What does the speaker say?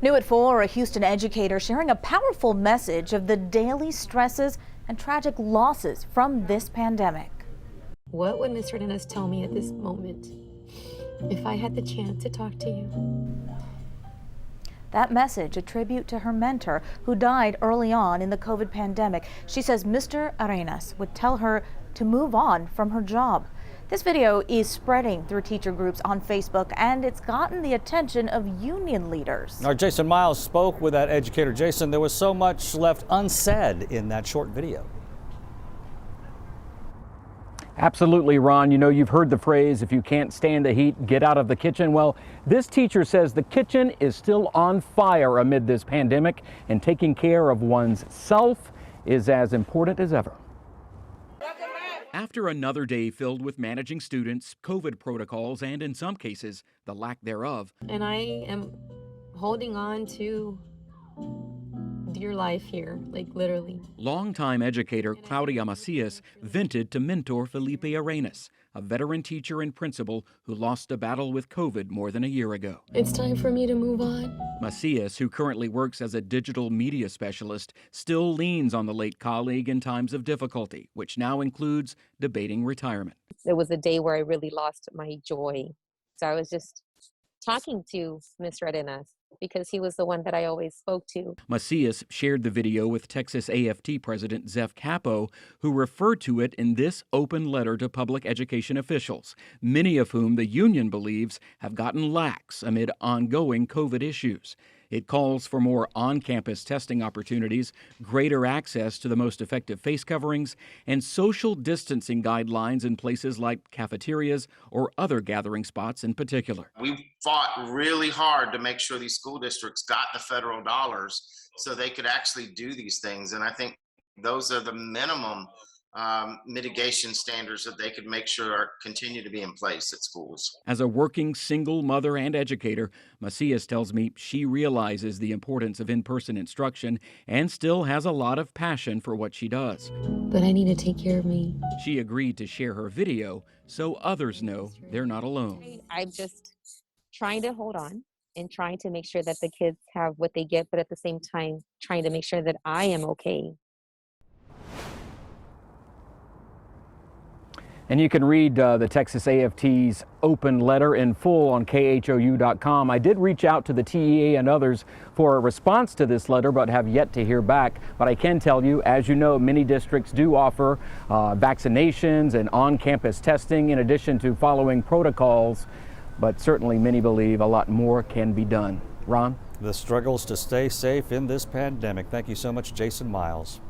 New at 4, a Houston educator sharing a powerful message of the daily stresses and tragic losses from this pandemic. What would Ms. Redenas tell me at this moment if I had the chance to talk to you? That message, a tribute to her mentor who died early on in the COVID pandemic. She says Mr. Arenas would tell her to move on from her job. This video is spreading through teacher groups on Facebook, and it's gotten the attention of union leaders. Our Jason Miles spoke with that educator. Jason, there was so much left unsaid in that short video. Absolutely, Ron. You know, you've heard the phrase, if you can't stand the heat, get out of the kitchen. Well, this teacher says the kitchen is still on fire amid this pandemic, and taking care of one's self is as important as ever. After another day filled with managing students, COVID protocols, and in some cases, the lack thereof. And I am holding on to dear life here, like literally. Longtime educator Claudia Macias vented to mentor Felipe Arenas, a veteran teacher and principal who lost a battle with COVID more than a year ago. It's time for me to move on. Macias, who currently works as a digital media specialist, still leans on the late colleague in times of difficulty, which now includes debating retirement. There was a day where I really lost my joy. So I was just talking to Ms. Redenas because he was the one that I always spoke to. Macias shared the video with Texas AFT President Zeph Capo, who referred to it in this open letter to public education officials, many of whom the union believes have gotten lax amid ongoing COVID issues. It calls for more on-campus testing opportunities, greater access to the most effective face coverings, and social distancing guidelines in places like cafeterias or other gathering spots in particular. We fought really hard to make sure these school districts got the federal dollars so they could actually do these things. And I think those are the minimum mitigation standards that they could make sure continue to be in place at schools. As a working single mother and educator, Macias tells me she realizes the importance of in-person instruction and still has a lot of passion for what she does. But I need to take care of me. She agreed to share her video so others know they're not alone. I'm just trying to hold on and trying to make sure that the kids have what they get, but at the same time, trying to make sure that I am okay. And you can read the Texas AFT's open letter in full on khou.com. I did reach out to the TEA and others for a response to this letter, but have yet to hear back. But I can tell you, as you know, many districts do offer vaccinations and on-campus testing in addition to following protocols. But certainly many believe a lot more can be done. Ron? The struggles to stay safe in this pandemic. Thank you so much, Jason Miles.